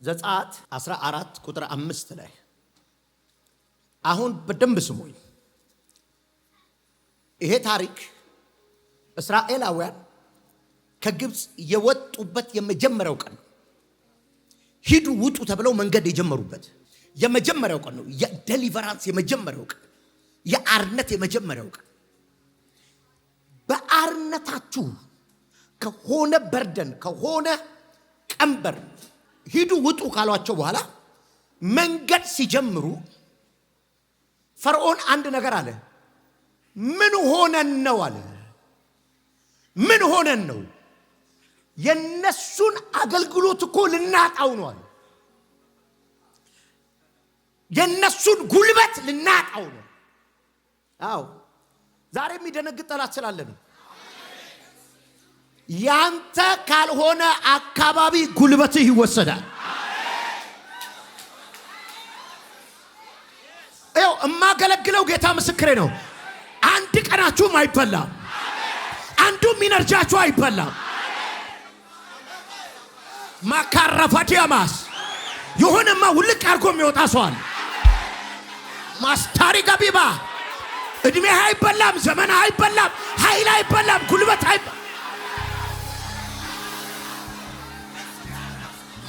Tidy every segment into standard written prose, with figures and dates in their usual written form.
ዘጸአት 14 ቁጥር 5 ላይ አሁን በደንብ ስሙኝ። ይሄ ታሪክ እስራኤላውያን ከግብጽ የወጡበት የመጀመሪያው ቀን ነው። ሂዱ ውጡ ተብለው መንገድ የጀመሩበት የመጀመሪያው ቀን ነው። የዴሊቨራንስ የመጀመሪያው ቀን፣ የአርነት የመጀመሪያው ቀን። በአርነታችሁ ከሆነ በርደን ከሆነ ቀንበር ሂዱ ውጡ ካሏቸው በኋላ መንገድ ሲጀምሩ ፈርዖን አንድ ነገር አለ። ምን ሆነን ነው አለ። ምን ሆነን ነው? የነሱን አገልግሎት እኮ ልናጣው ነው አለ። የነሱን ጉልበት ልናጣው ነው። አዎ ዛሬ የሚደነግጥ ጠላት ስላለ ነው። ያንተ ካልሆነ አካባቢ ጉልበትህ ይወሰዳል። እው እማገለግለው ጌታ ምስክሬ ነው። አንድ ቀናችሁም አይበላም። አንዱም ኢነርጂያችሁ አይበላም። ማካራፋቲያማስ የሆነማ ውልቅ አድርጎ የሚወጣ ሰው አለ። ማስታሪ ገቢባ እድሜ አይበላም፣ ዘመን አይበላም፣ ኃይል አይበላም፣ ጉልበት አይበላም።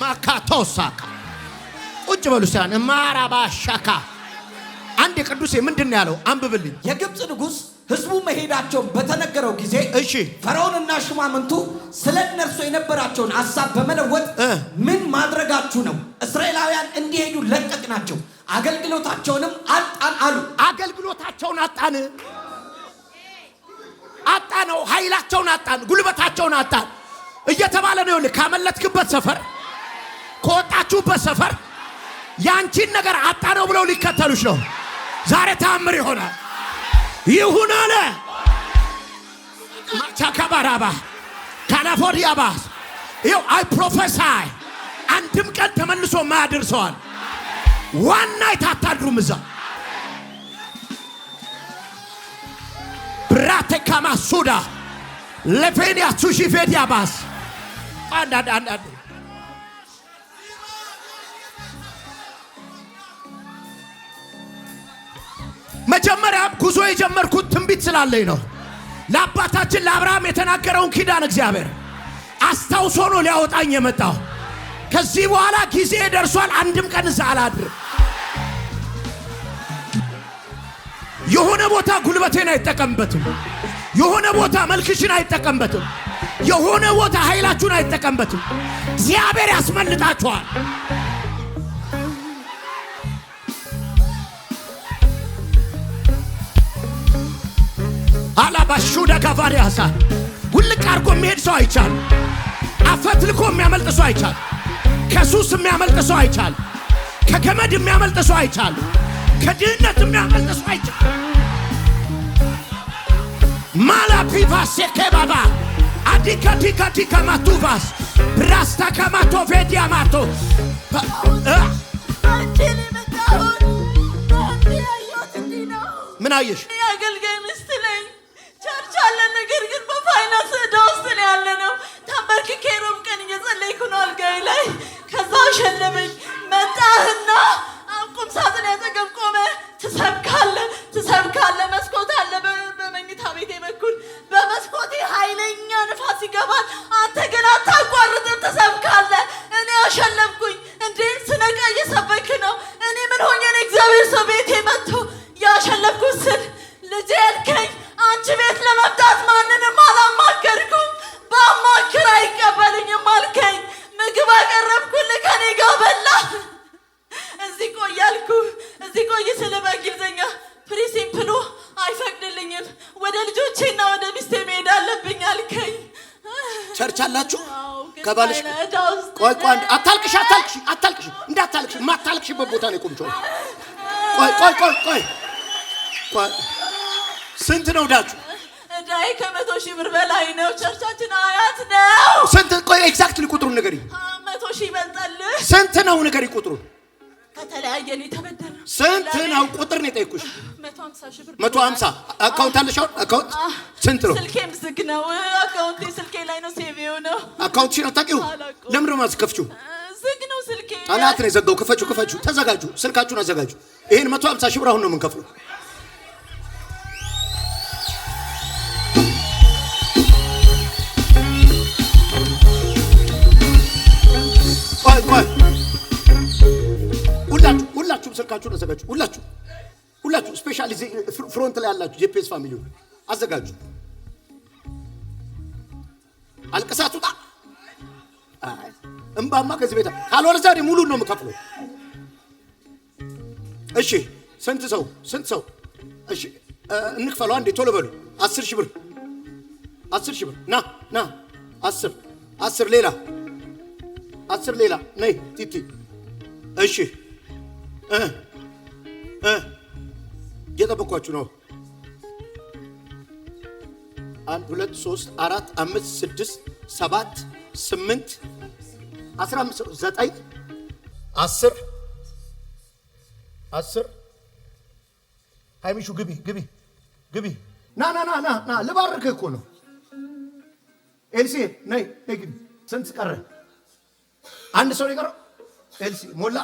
ማካቶሳካ ቁጭ በሉ ሲያን ማራባሻካ አንድ ቅዱስ ምንድነው ያለው? አንብብልኝ። የግብጽ ንጉስ ህዝቡ መሄዳቸው በተነገረው ጊዜ እሺ ፈርዖንና ሹማምንቱ ስለነርሱ የነበራቸውን ሐሳብ በመለወጥ ምን ማድረጋችሁ ነው? እስራኤላውያን እንዲሄዱ ለቀቅናቸው፣ አገልግሎታቸውንም አጣን አሉ። አገልግሎታቸውን አጣነው፣ ኃይላቸውን አጣን፣ ጉልበታቸውን አጣን እየተባለ ነው። ይኸውልህ ካመለጥክበት ሰፈር ከወጣችሁበት ሰፈር ያንቺን ነገር አጣነው ብለው ሊከተሉሽ ነው። ዛሬ ተአምር ይሆናል። ይሁን አለ ማቻካባራባ ካናፎሪያባ ይኸው አይ ፕሮፌሳይ አንድም ቀን ተመልሶ ማያደርሰዋል። ዋና ይታታድሩም እዛ ብራቴ ካማሱዳ ለፌንያ ሱሺ ፌዲያባስ አንዳንድ መጀመሪያ ጉዞ የጀመርኩት ትንቢት ስላለኝ ነው። ለአባታችን ለአብርሃም የተናገረውን ኪዳን እግዚአብሔር አስታውሶ ነው ሊያወጣኝ የመጣው። ከዚህ በኋላ ጊዜ ደርሷል። አንድም ቀን እዛ አላድርም። የሆነ ቦታ ጉልበቴን አይጠቀምበትም። የሆነ ቦታ መልክሽን አይጠቀምበትም። የሆነ ቦታ ኃይላችሁን አይጠቀምበትም። እግዚአብሔር ያስመልጣችኋል። አላባሹዳ ካቫሪያሳ ውልቅ አርጎ የሚሄድ ሰው አይቻል። አፈትልኮ የሚያመልጥ ሰው አይቻል። ከሱስ የሚያመልጥ ሰው አይቻል። ከገመድ የሚያመልጥ ሰው አይቻል። ከድህነት የሚያመልጥ ሰው አይቻል። ማላፒቫስ የከባባ አዲካቲካቲካ ማቱቫስ ብራስታ ካማቶ ቬዲያማቶ ምን አየሽ? አገልጋይ ምስት ነኝ። ቸርች አለ፣ ነገር ግን በፋይናንስ ዕዳ ውስጥ ነው ያለነው። ተንበርክኬ ሮብ ቀን እየጸለይኩ ነው አልጋዬ ላይ። ከዛ ሸለመኝ። መጣህና ቁም ሳጥን ያጠገብ ቆመ። ትሰብካለህ። መስኮት አለ በመኝታ ቤቴ በኩል። በመስኮቴ ኃይለኛ ንፋስ ይገባል። አንተ ግን አታቋርጥም፣ ትሰብካለህ። እኔ አሸለምኩኝ። እንዴ ስነቃ እየሰበክ ነው። እኔ ምን ሆኜ ነው? እግዚአብሔር ሰው ቤቴ መጥቶ ያሸለምኩት ስል ልጄ ያልከኝ አንቺ ቤት ለመምጣት ማንንም አላማከርኩም። ባማክር አይቀበልኝም አልከኝ። ምግብ አቀረብኩልህ፣ ከኔ ጋር በላ። እዚህ ቆይ አልኩህ። እዚህ ቆይ ስል በእንግሊዝኛ ፕሪንሲፕሉ አይፈቅድልኝም። ወደ ልጆቼና ወደ ሚስቴ መሄድ አለብኝ አልከኝ። ቸርች አላችሁ ከባልሽ? ቆይ አታልቅሽ። እንዳታልቅሽ ማታልቅሽበት ቦታ ነው ቆምጮ። ቆይ ስንት ነው ዳችሁ? እዳዬ ከ100,000 ብር በላይ ነው። ቸርቻችን አያት ነው። ስንት? ቆይ ኤግዛክትሊ ቁጥሩን ንገሪኝ። 100,000 ይበልጣል። ስንት ነው ንገሪኝ ቁጥሩን። ከተለያየን የተበደረው ስንት ነው? ቁጥር ነው የጠየኩሽ። 150,000 ብር። 150 አካውንት አለሽ? አካውንት ስንት ነው? ስልኬም ዝግ ነው። አካውንቴ ስልኬ ላይ ነው ሴቭ የሆነው። አካውንትሽን አታውቂው? ለምን ነው የማትከፍቺው? ዝግ ነው ስልኬ። ጠላት ነው የዘጋው። ክፈቹ ተዘጋጁ። ስልካችሁን አዘጋጁ። ይሄን 150 ሺህ ብር አሁን ነው የምንከፍለው። ሁላችሁም ስልካችሁን አዘጋጁ። ሁላችሁ ስፔሻሊ ፍሮንት ላይ ያላችሁ ጄፒኤስ ፋሚሊ አዘጋጁ። አልቀሳቱታ እምባማ ከዚህ ቤት ካልሆነ ዛሬ ሙሉ ነው የምከፍለው። እሺ ስንት ሰው እሺ እንክፈለው አንዴ ቶሎ በሉ። 10 ሺህ ብር ና 10 ሌላ 10 ሌላ ነይ ቲቲ እሺ እየጠበኳችሁ ነው። 1 2 3 4 5 6 7 8 15 9 10 ሃይሚሹ ግቢ ና ልባርክህ እኮ ነው። ኤልሲ ነይ ግቢ። ስንት ቀረ? አንድ ሰው የቀረው ኤልሲ ሞላ።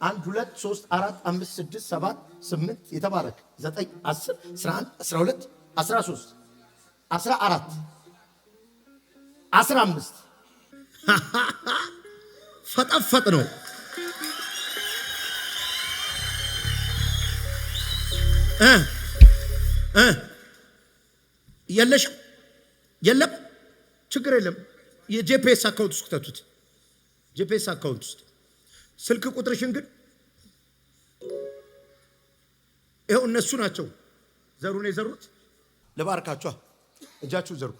1 2 3 4 5 6 7 8 የተባረክ 9 10 11 12 13 14 15 ፈጠፈጥ ነው። የለም ችግር የለም። የጂፒኤስ አካውንት ውስጥ ከተቱት። ጂፒኤስ አካውንት ውስጥ ስልክ ቁጥርሽን ግን ይኸው እነሱ ናቸው ዘሩን የዘሩት። ልባርካችሁ። እጃችሁ ዘሩ።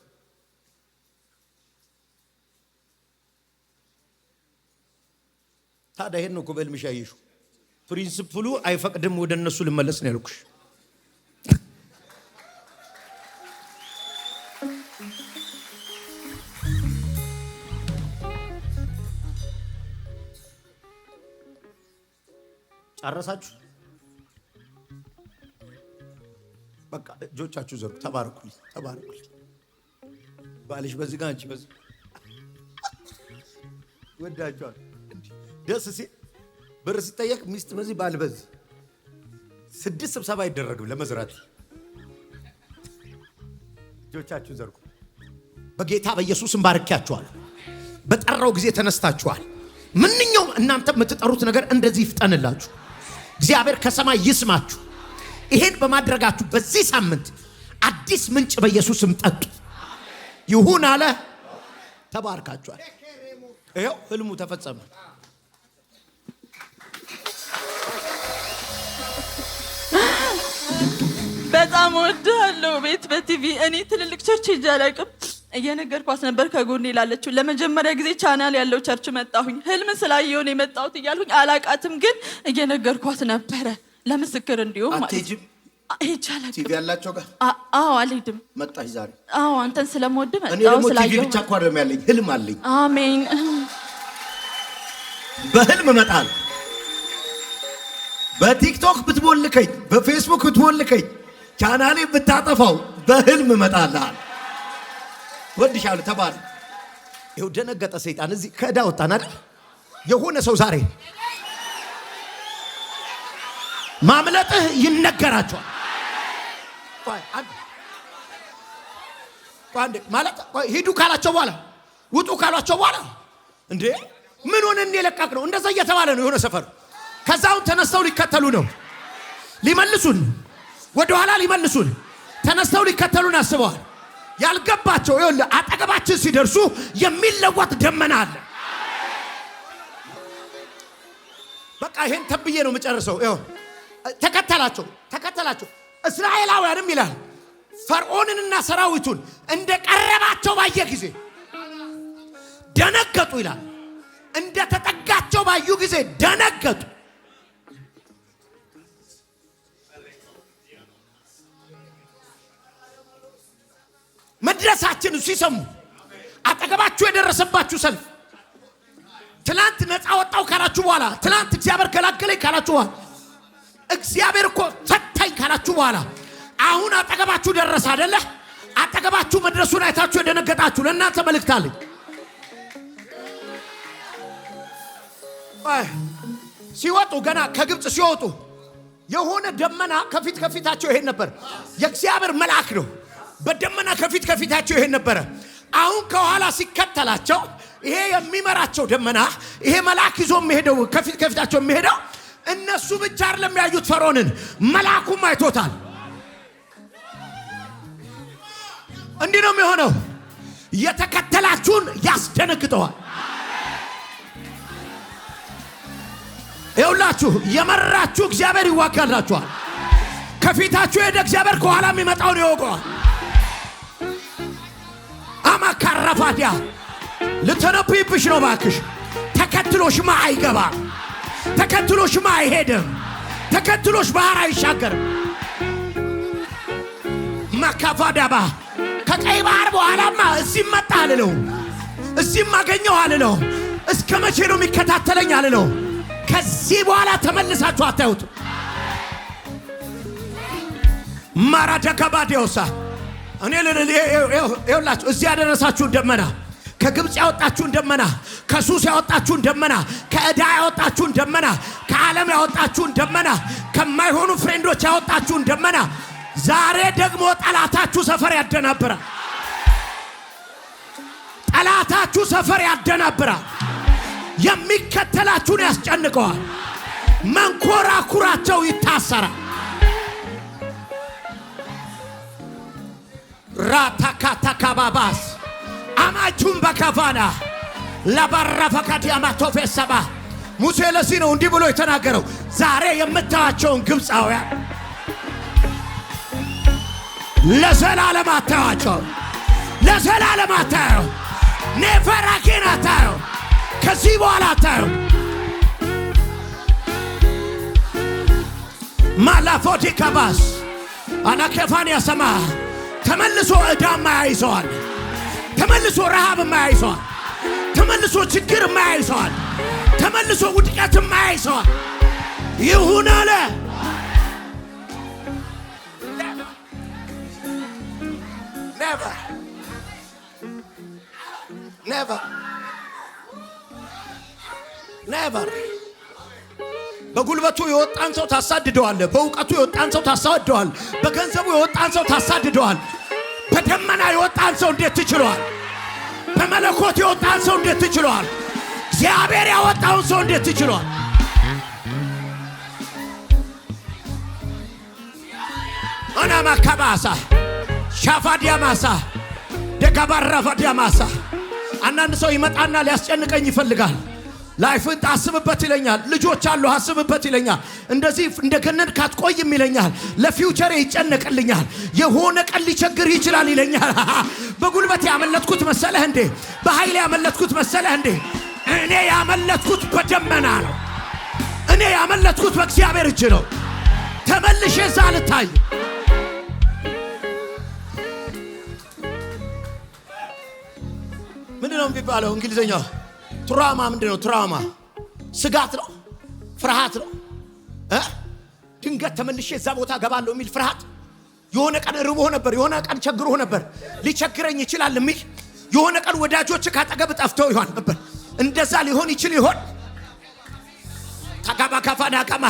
ታዲያ ይሄን ነው እኮ በህልምሽ ያየሽው። ፕሪንሲፕሉ አይፈቅድም ወደ እነሱ ልመለስ ነው ያልኩሽ። ጨረሳችሁ? በቃ እጆቻችሁ ዘሩ። ተባረኩልኝ። ባልሽ በዚህ ጋር አንቺ በዚህ ወዳጇል። ደስ ሲል ብር ሲጠየቅ ሚስት በዚህ ባል በዚህ 6 ስብሰባ አይደረግም ለመዝራት። እጆቻችሁ ዘርጉ። በጌታ በኢየሱስም ባርኪያችኋል። በጠራው ጊዜ ተነስታችኋል። ምንኛውም እናንተ የምትጠሩት ነገር እንደዚህ ይፍጠንላችሁ። እግዚአብሔር ከሰማይ ይስማችሁ። ይሄን በማድረጋችሁ በዚህ ሳምንት አዲስ ምንጭ በኢየሱስም ጠጡ። ይሁን አለ። ተባርካችኋል። ይኸው ህልሙ ተፈጸመ። በጣም ወዳለው ቤት በቲቪ እኔ ትልልቅ ቸርች ሄጄ አላውቅም። እየነገርኳት ነበር ከጎኔ ላለችው። ለመጀመሪያ ጊዜ ቻናል ያለው ቸርች መጣሁኝ። ህልም ስላየሁ ነው የመጣሁት እያልኩኝ አላቃትም፣ ግን እየነገርኳት ነበረ ለምስክር እንዲሁም ማለት ነው። ይቻላል ቲቪ ያላቸው ጋር አዎ አልሄድም። መጣሽ ዛሬ? አዎ አንተን ስለምወድ መጣሁ። እኔ ደግሞ ቲቪ ብቻ እኮ አይደለም ያለኝ ህልም አለኝ። አሜን። በህልም እመጣለሁ። በቲክቶክ ብትቦልከኝ፣ በፌስቡክ ብትቦልከኝ፣ ቻናሌ ብታጠፋው በህልም እመጣለሁ። ወድሻለሁ። ተባለ። ይኸው ደነገጠ ሰይጣን። እዚህ ከዕዳ ወጣን አይደል? የሆነ ሰው ዛሬ ማምለጥህ ይነገራቸዋል። ማለት ሂዱ ካላቸው በኋላ ውጡ ካላቸው በኋላ እንዴ ምን ሆነ እንደ ለቃቅ ነው እንደዛ እየተባለ ነው የሆነ ሰፈር። ከዛው ተነስተው ሊከተሉ ነው፣ ሊመልሱን፣ ወደ ኋላ ሊመልሱን ተነስተው ሊከተሉን አስበዋል። ያልገባቸው ይኸውልህ አጠገባችን ሲደርሱ የሚለወጥ ደመና አለ። በቃ ይሄን ተብዬ ነው የምጨርሰው። ይኸው ተከተላቸው። እስራኤላውያንም ይላል ፈርዖንንና ሰራዊቱን እንደ ቀረባቸው ባየ ጊዜ ደነገጡ ይላል። እንደ ተጠጋቸው ባዩ ጊዜ ደነገጡ። መድረሳችን ሲሰሙ አጠገባችሁ የደረሰባችሁ ሰልፍ ትላንት ነፃ ወጣው ካላችሁ በኋላ ትላንት እግዚአብሔር ገላገለኝ ካላችሁ በኋላ እግዚአብሔር እኮ ፈታኝ ካላችሁ በኋላ አሁን አጠገባችሁ ደረሰ አይደለ? አጠገባችሁ መድረሱን አይታችሁ የደነገጣችሁ ለእናንተ መልእክት አለኝ። ሲወጡ ገና ከግብጽ ሲወጡ የሆነ ደመና ከፊታቸው ይሄን ነበር። የእግዚአብሔር መልአክ ነው። በደመና ከፊታቸው ይሄን ነበር። አሁን ከኋላ ሲከተላቸው ይሄ የሚመራቸው ደመና ይሄ መልአክ ይዞ የሚሄደው ከፊታቸው የሚሄደው እነሱ ብቻ አይደለም ያዩት ፈርዖንን መልአኩም አይቶታል። እንዲህ ነው የሚሆነው። የተከተላችሁን ያስደነግጠዋል። ይኸውላችሁ የመራችሁ እግዚአብሔር ይዋጋላችኋል። ከፊታችሁ ሄደ እግዚአብሔር ከኋላ የሚመጣውን ይወቀዋል። አማካራፋዲያ ልትነብይብሽ ነው ባክሽ። ተከትሎሽማ አይገባም። ተከትሎሽማ አይሄድም። ተከትሎሽ ባህር አይሻገርም። ማካፋዳባ ከቀይ ባህር በኋላማ እዚህም መጣ አልለው፣ እዚህም አገኘው አልለው። እስከ መቼ ነው የሚከታተለኝ አልለው። ከዚህ በኋላ ተመልሳችሁ አታዩት። ማራደከባዲዮሳ እኔ ይኸውላችሁ እዚህ ያደረሳችሁን ደመና፣ ከግብጽ ያወጣችሁን ደመና፣ ከሱስ ያወጣችሁን ደመና፣ ከዕዳ ያወጣችሁን ደመና፣ ከዓለም ያወጣችሁን ደመና፣ ከማይሆኑ ፍሬንዶች ያወጣችሁን ደመና ዛሬ ደግሞ ጠላታችሁ ሰፈር ያደናብራል። ጠላታችሁ ሰፈር ያደናብራል። የሚከተላችሁን ያስጨንቀዋል። መንኮራኩራቸው ይታሰራል። ራታካታካባባስ አማቹን በካፋና ለባራፈካት ያማቶፌሰባ ሙሴ ለዚህ ነው እንዲህ ብሎ የተናገረው። ዛሬ የምታያቸውን ግብፃውያን ለዘላለም አታያቸው። ለዘላለም አታየው። ኔቨር አጌን አታየው። ከዚህ በኋላ አታየው። ማላፎቲ ከባስ አናከፋንያ ሰማ ተመልሶ ዕዳማ ያይዘዋል። ተመልሶ ረሃብማ ያይዘዋል። ተመልሶ ችግርማ ያይዘዋል። ተመልሶ ውድቀትማ ያይዘዋል። ይሁን አለ። ኔቨር በጉልበቱ የወጣን ሰው ታሳድደዋለህ። በእውቀቱ የወጣን ሰው ታሳድደዋል። በገንዘቡ የወጣን ሰው ታሳድደዋል። በደመና የወጣን ሰው እንዴት ትችለዋል? በመለኮት የወጣን ሰው እንዴት ትችለዋል? እግዚአብሔር ያወጣውን ሰው እንዴት ትችለዋል? አናማ ከባሳ ሻፋዲያማሳ ደጋባራፋዲያማሳ አንዳንድ ሰው ይመጣና ሊያስጨንቀኝ ይፈልጋል። ላይፍን ታስብበት ይለኛል። ልጆች አሉ አስብበት ይለኛል። እንደዚህ እንደገነን ካትቆይም ይለኛል። ለፊውቸር ይጨነቅልኛል። የሆነ ቀን ሊቸግር ይችላል ይለኛል። በጉልበት ያመለጥኩት መሰለህ እንዴ? በኃይል ያመለጥኩት መሰለህ እንዴ? እኔ ያመለጥኩት በደመና ነው። እኔ ያመለጥኩት በእግዚአብሔር እጅ ነው። ተመልሼ እዛ ልታይ ምንድነው የሚባለው እንግሊዘኛው? ትራማ ምንድነው? ትራማ ስጋት ነው፣ ፍርሃት ነው። ድንገት ተመልሼ እዛ ቦታ ገባለሁ የሚል ፍርሃት። የሆነ ቀን ርቦህ ነበር፣ የሆነ ቀን ቸግሮህ ነበር፣ ሊቸግረኝ ይችላል የሚል የሆነ ቀን ወዳጆች ካጠገብ ጠፍተው ይሆን ነበር። እንደዛ ሊሆን ይችል ይሆን? ታጋባካፋና አቀማ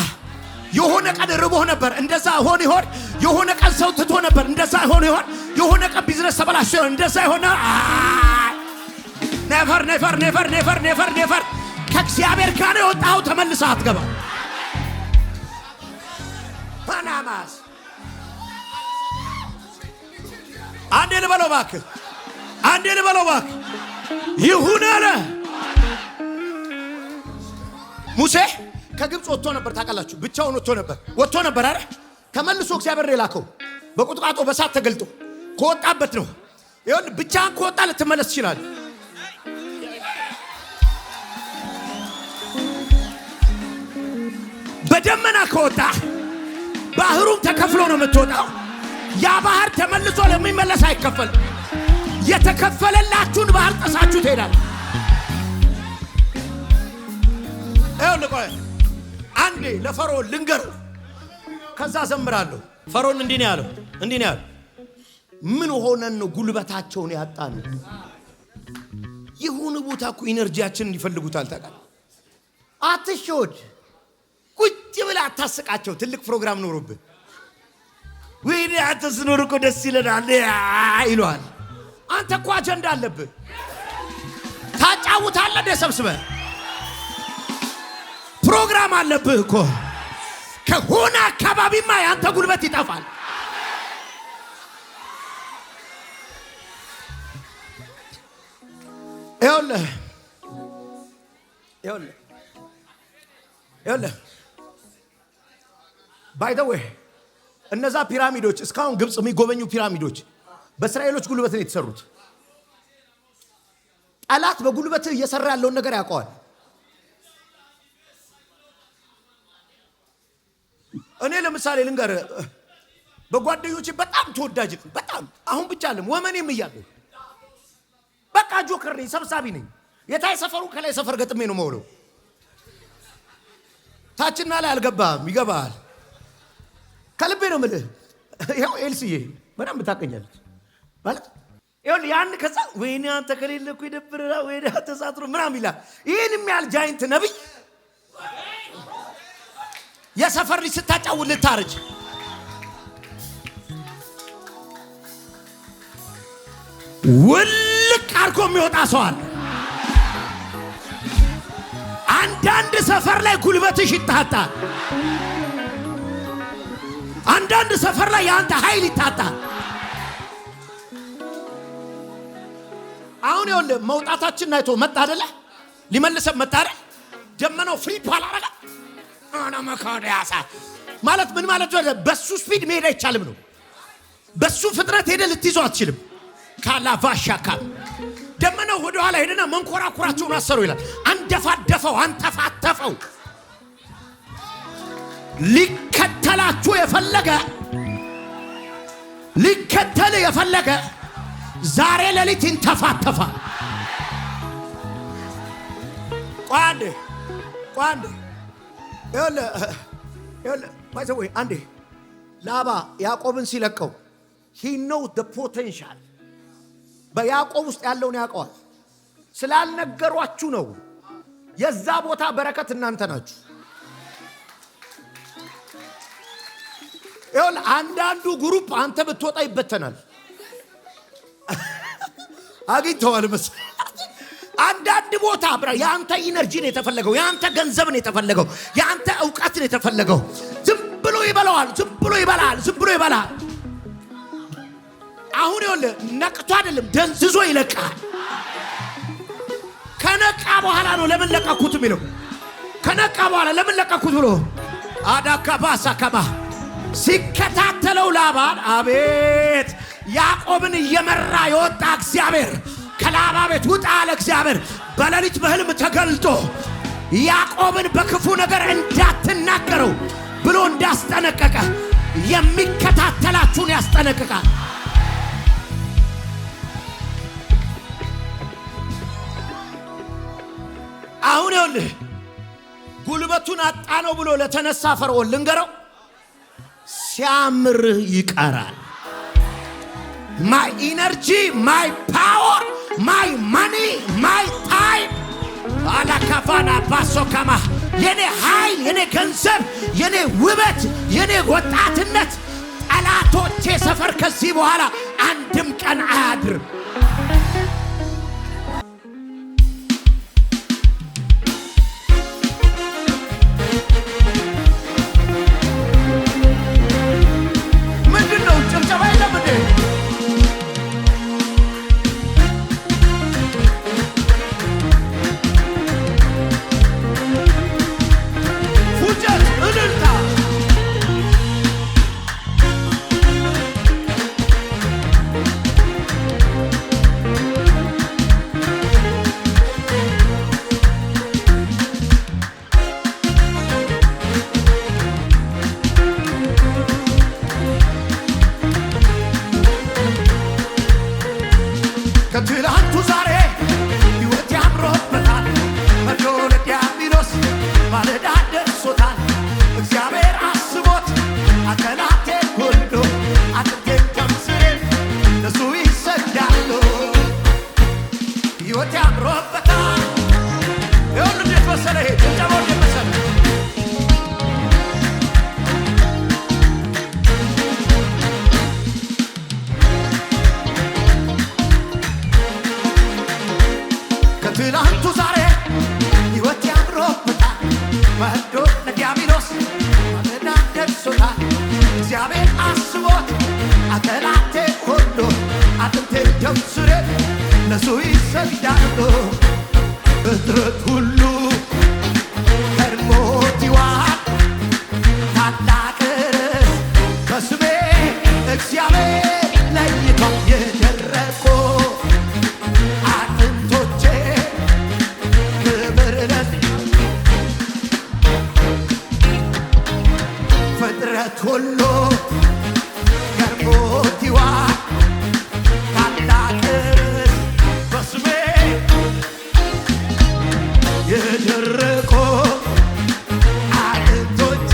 የሆነ ቀን ርቦህ ነበር፣ እንደዛ ሆን ይሆን? የሆነ ቀን ሰው ትቶ ነበር፣ እንደዛ ሆን ይሆን? የሆነ ቀን ቢዝነስ ተበላሽቶ ይሆን? እንደዛ ይሆን? ኔቨር ኔቨር ኔቨር ኔቨር ኔቨር ኔቨር ከእግዚአብሔር ጋር የወጣው ተመልሰህ አትገባ። ፓናማስ አንዴ ልበለው እባክህ፣ አንዴ ልበለው እባክህ። ይሁን አለ። ሙሴ ከግብፅ ወጥቶ ነበር ታውቃላችሁ። ብቻውን ወጥቶ ነበር አይደል? ተመልሶ እግዚአብሔር የላከው በቁጥቋጦ በሳት ተገልጦ ከወጣበት ነው። ይሁን ብቻህን ከወጣ ልትመለስ ትችላለህ። በደመና ከወጣ ባህሩም ተከፍሎ ነው የምትወጣው። ያ ባህር ተመልሶ ለሚመለስ አይከፈልም። የተከፈለላችሁን ባህር ጥሳችሁ ትሄዳላችሁ። ቆይ አንዴ ለፈርዖን ልንገረው፣ ከዛ ዘምራለሁ። ፈርዖን እንዲህ ነው ያለው፣ እንዲህ ነው ያለው። ምን ሆነን ነው ጉልበታቸውን ያጣን? የሆነ ቦታ እኮ ኢነርጂያችንን ይፈልጉታል ታውቃለህ። አትሾድ ቁጭ ብላ አታስቃቸው። ትልቅ ፕሮግራም ኖሮብህ ወይኔ አንተ ስኖር እኮ ደስ ይለናል ይሏል። አንተ እኮ አጀንዳ አለብህ። ታጫውታለህ እንደ ሰብስበህ ፕሮግራም አለብህ እኮ። ከሆነ አካባቢማ ያንተ ጉልበት ይጠፋል። ይኸውልህ ባይ ዘ ዌይ እነዛ ፒራሚዶች እስካሁን ግብጽ የሚጎበኙ ፒራሚዶች በእስራኤሎች ጉልበት ነው የተሰሩት። ጠላት በጉልበት እየሰራ ያለውን ነገር ያውቀዋል። እኔ ለምሳሌ ልንገር፣ በጓደኞቼ በጣም ተወዳጅ በጣም አሁን ብቻ አለም ወመኔም እያለሁ በቃ ጆከር ነኝ፣ ሰብሳቢ ነኝ። የታይ ሰፈሩ ከላይ ሰፈር ገጥሜ ነው የምውለው። ታችና ላይ አልገባም፣ ይገባል። ከልቤ ነው የምልህ። ይኸው ኤልስዬ በጣም ታቀኛለች ማለት ይኸውልህ ያን ከዛ ወይኔ አንተ ከሌለ እኮ ይደብርና ወይኔ ተሳትሮ ምናምን ይላል። ይህን የሚያህል ጃይንት ነብይ የሰፈር ልጅ ስታጫውት ልታረጅ ውልቅ አርጎ የሚወጣ ሰው አለ። አንዳንድ ሰፈር ላይ ጉልበትሽ ይታጣል። አንዳንድ ሰፈር ላይ ያንተ ኃይል ይታጣል። አሁን ይኸውልህ መውጣታችን አይቶ መጣ አይደለ? ሊመልሰን መጣ አይደል? ደመናው ፍሪ ፓል አረጋ አና መካዳያሳ ማለት ምን ማለት ነው? በሱ ስፒድ መሄድ አይቻልም ነው። በሱ ፍጥነት ሄደ ልትይዘው አትችልም። ካላቫሻካ ደመናው ወደ ኋላ ሄደና መንኮራኩራቸውን አሰሩ ይላል። አንደፋደፈው፣ አንተፋተፈው። ሊከተላችሁ የፈለገ ዛሬ ሌሊት ይንተፋተፋል። ቋንዴ ይኸውልህ ባይዘው አንዴ ላባ ያዕቆብን ሲለቀው he knows the potential በያዕቆብ ውስጥ ያለውን ያውቀዋል። ስላልነገሯችሁ ነው። የዛ ቦታ በረከት እናንተ ናችሁ። ይኸውልህ አንዳንዱ ግሩፕ አንተ ብትወጣ ይበተናል። አግኝተዋል መሰለኝ። አንዳንድ ቦታ ያንተ ኢነርጂ ነው የተፈለገው፣ ያንተ ገንዘብ ነው የተፈለገው፣ ያንተ ዕውቀት ነው የተፈለገው። ዝም ብሎ ይበላል። አሁን ይኸውልህ ነቅቶ አይደለም ደንዝዞ ይለቃል። ከነቃ በኋላ ነው ለምን ለቀኩት የሚለው። ከነቃ በኋላ ለምን ለቀኩት ብሎ አዳካባሳ ከባ ሲከታተለው ላባን አቤት ያዕቆብን እየመራ የወጣ እግዚአብሔር ከላባ ቤት ውጣ አለ እግዚአብሔር። በሌሊት በህልም ተገልጦ ያዕቆብን በክፉ ነገር እንዳትናገረው ብሎ እንዳስጠነቀቀ የሚከታተላችሁን ያስጠነቅቃል። አሁን ይኸውልህ ጉልበቱን አጣ ነው ብሎ ለተነሳ ፈርዖን ልንገረው ሲያምር ይቀራል። my energy, my power, my money, my time alakafana basokama የኔ ኃይል፣ የኔ ገንዘብ፣ የኔ ውበት፣ የኔ ወጣትነት ጠላቶቼ ሰፈር ከዚህ በኋላ አንድም ቀን አያድርም። ምንድነው ጭብጨባ የለም እንዴ? ከትላንቱ ዛሬ ሕይወት ያምሮበታል። መዶለ ዲያብሎስ ማለዳ ደርሶታል። እግዚአብሔር አስቦት አከላቴ ሁሉ አጥንቴን ከምስሬን ለሱ ይሰግዳሉ። ሕይወት ያምሮበታል። ይሁን እንዴት መሰለህ ጭብጨባው መዶ ለዲያብሎስ ማለዳ ደርሶታል። እግዚአብሔር አስቦት አጠላቴ ሁሉ አጥንቴ ደም ስሬ ለሱ ይሰግዳሉ። ፍጥረት ሁሉ ቀድሞት ይዋል ታላቅ በስሜ እግዚአብሔር ለይቷል። የደረቁ አጥንቶቼ ክብር ፍጥረት ሁሉ ቀድሞት ይዋል ታላቅ በስሜ የደረቁ አጥንቶቼ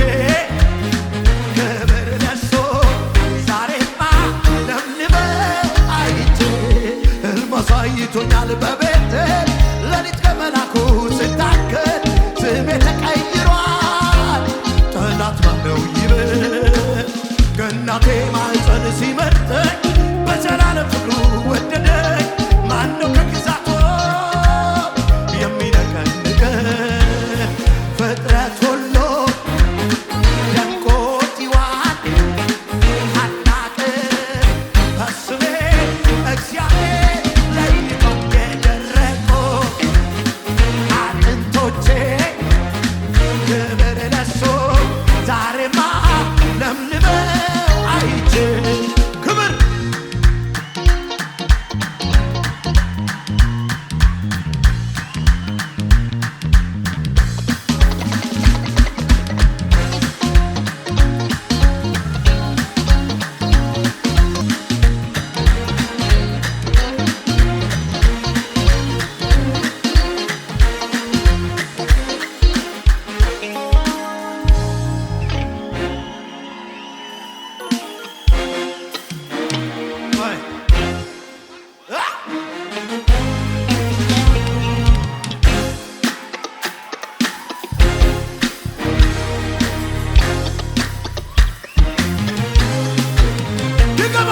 ክብር ለሱ ዛሬማ ለምልመው አይቼ ሕልም አሳይቶኛል በቤቴ ሌሊት ከመላኩ ስታገል ስሜ ተቀይሯል። ጠላት ማነው ይበል ከእናቴ ማኅፀን ሲመርጠኝ በዘላለም ፍቅሩ ወደደኝ። ማነው ከግዛቱ የሚነቀንቀን? ፍጥረት ሁሉ ደንቆት ይዋል ታላቅ በስሜ እግዚአብሔር ለይቶ የደረቁ አጥንቶቼ ክብር ለሱ ዛሬማ ለምልመው አይቼ ክብር ድገማ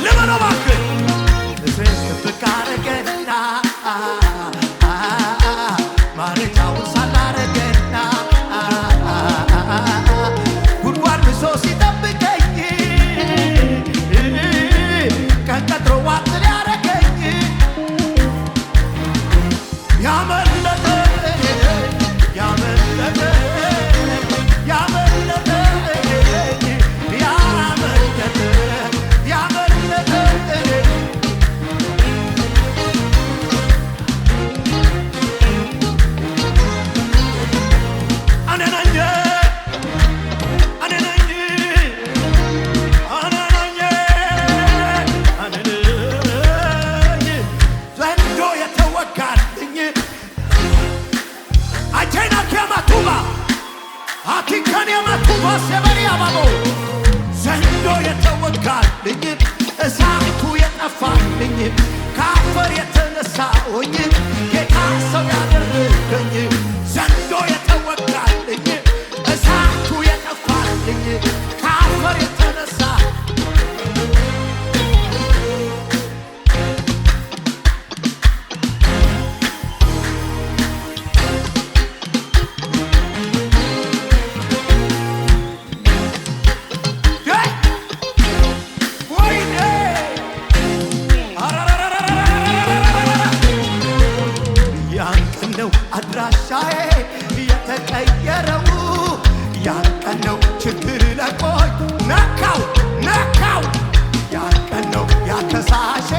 ልበለው እባክህ እሴት ጥብቅ አረገና ማረጃውን ሳላረገና ጉድጓድ ብሶ ሲጠብቀኝ ቀን ቀጥሮ ዋጥ ሊያረገኝ ያመለጠ ያመለጠ ያመለጠ ያመለጠ ያመለጠ እኔ ነኝ እኔ ነኝ እኔ ነኝ እኔ ነኝ ዘንዶ የተወጋልኝ አቼና ከማቱባ አቲካን የማቱባ ሰበሪ አባቦ ዘንዶ የተወጋልኝ እሳቱ የጠፋልኝ ከአፈር የተነሳሁኝ ጌታ ሰው ያደረገኝ ዘንዶ የተወጋልኝ እሳቱ የጠፋልኝ ከአፈር የተነሳ ወይኔ ያን ቀን ነው አድራሻዬ የተቀየረው። ያን ቀን ነው ችግር ለቆኝ ነካው ነካው። ያን ቀን ነው ያከሳሼ